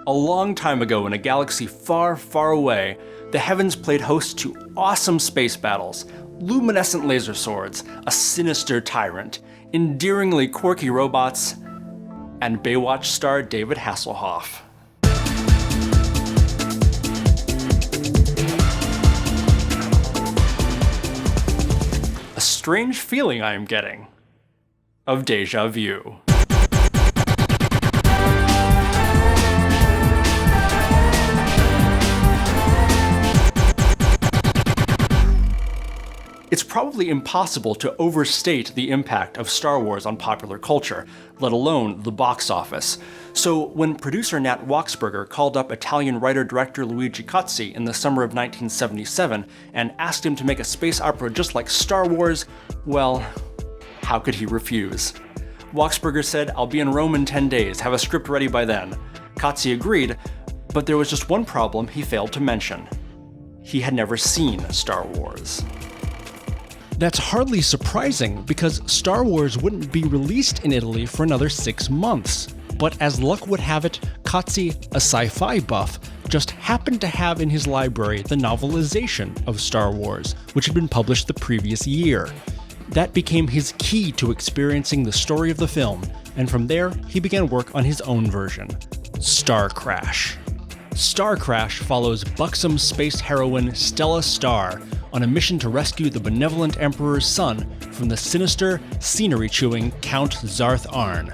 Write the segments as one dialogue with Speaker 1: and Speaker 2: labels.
Speaker 1: A long time ago in a galaxy far, far away, the heavens played host to awesome space battles, luminescent laser swords, a sinister tyrant, endearingly quirky robots, and Baywatch star David Hasselhoff. A strange feeling I am getting of Deja View. It's probably impossible to overstate the impact of Star Wars on popular culture, let alone the box office. So when producer Nat Waxberger called up Italian writer-director Luigi Cozzi in the summer of 1977 and asked him to make a space opera just like Star Wars, well, how could he refuse? Waxberger said, "I'll be in Rome in 10 days, have a script ready by then." Cozzi agreed, but there was just one problem he failed to mention. He had never seen Star Wars. That's hardly surprising, because Star Wars wouldn't be released in Italy for another 6 months. But as luck would have it, Cozzi, a sci-fi buff, just happened to have in his library the novelization of Star Wars, which had been published the previous year. That became his key to experiencing the story of the film, and from there he began work on his own version, Starcrash. Starcrash follows buxom space heroine Stella Star on a mission to rescue the benevolent Emperor's son from the sinister, scenery-chewing Count Zarth Arn.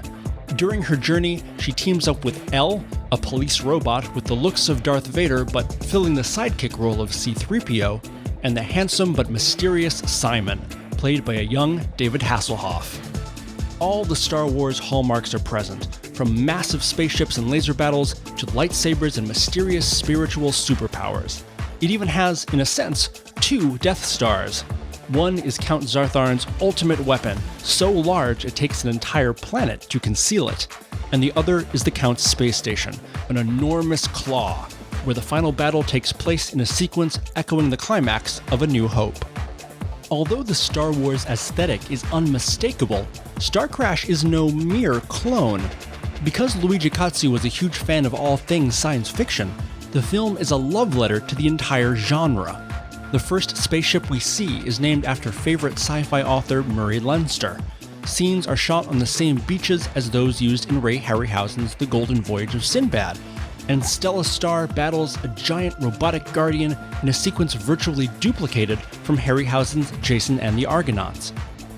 Speaker 1: During her journey, she teams up with L, a police robot with the looks of Darth Vader but filling the sidekick role of C-3PO, and the handsome but mysterious Simon, played by a young David Hasselhoff. All the Star Wars hallmarks are present, from massive spaceships and laser battles to lightsabers and mysterious spiritual superpowers. It even has, in a sense, 2 Death Stars. One is Count Zarth Arn's ultimate weapon, so large it takes an entire planet to conceal it, and the other is the Count's space station, an enormous claw, where the final battle takes place in a sequence echoing the climax of A New Hope. Although the Star Wars aesthetic is unmistakable, Starcrash is no mere clone. Because Luigi Cozzi was a huge fan of all things science fiction, the film is a love letter to the entire genre. The first spaceship we see is named after favorite sci-fi author Murray Leinster. Scenes are shot on the same beaches as those used in Ray Harryhausen's The Golden Voyage of Sinbad, and Stella Star battles a giant robotic guardian in a sequence virtually duplicated from Harryhausen's Jason and the Argonauts.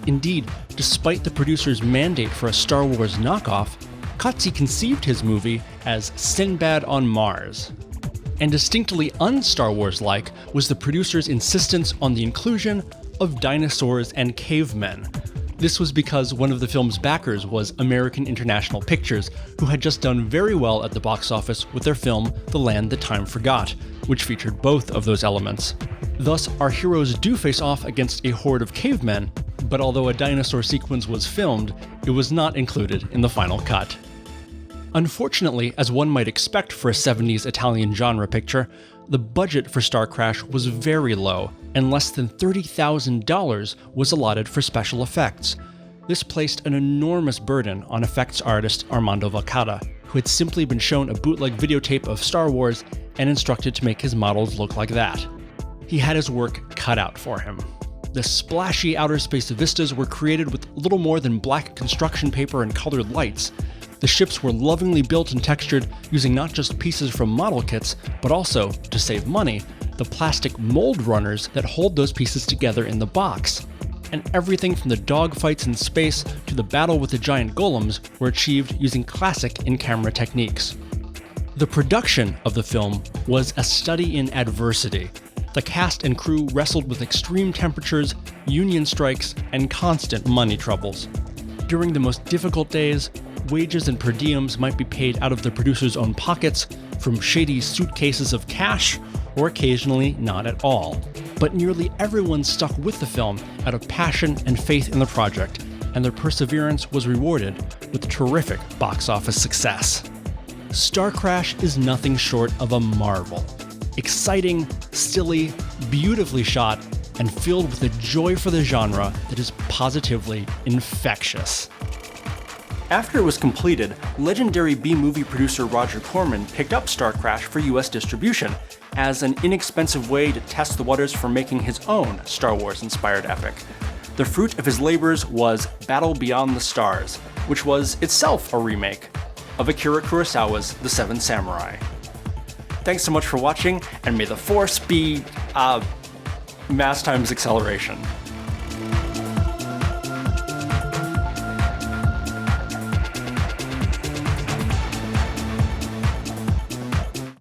Speaker 1: Indeed, despite the producer's mandate for a Star Wars knockoff, Cozzi conceived his movie as Sinbad on Mars. And distinctly un-Star Wars-like was the producer's insistence on the inclusion of dinosaurs and cavemen. This was because one of the film's backers was American International Pictures, who had just done very well at the box office with their film The Land That Time Forgot, which featured both of those elements. Thus, our heroes do face off against a horde of cavemen, but although a dinosaur sequence was filmed, it was not included in the final cut. Unfortunately, as one might expect for a 70s Italian genre picture, the budget for Starcrash was very low, and less than $30,000 was allotted for special effects. This placed an enormous burden on effects artist Armando Valcata, who had simply been shown a bootleg videotape of Star Wars and instructed to make his models look like that. He had his work cut out for him. The splashy outer space vistas were created with little more than black construction paper and colored lights. The ships were lovingly built and textured using not just pieces from model kits, but also, to save money, the plastic mold runners that hold those pieces together in the box. And everything from the dogfights in space to the battle with the giant golems were achieved using classic in-camera techniques. The production of the film was a study in adversity. The cast and crew wrestled with extreme temperatures, union strikes, and constant money troubles. During the most difficult days, wages and per diems might be paid out of the producer's own pockets, from shady suitcases of cash, or occasionally not at all. But nearly everyone stuck with the film out of passion and faith in the project, and their perseverance was rewarded with terrific box office success. Starcrash is nothing short of a marvel. Exciting, silly, beautifully shot, and filled with a joy for the genre that is positively infectious. After it was completed, legendary B-movie producer Roger Corman picked up Starcrash for US distribution as an inexpensive way to test the waters for making his own Star Wars-inspired epic. The fruit of his labors was Battle Beyond the Stars, which was itself a remake of Akira Kurosawa's The Seven Samurai. Thanks so much for watching, and may the Force be, mass times acceleration.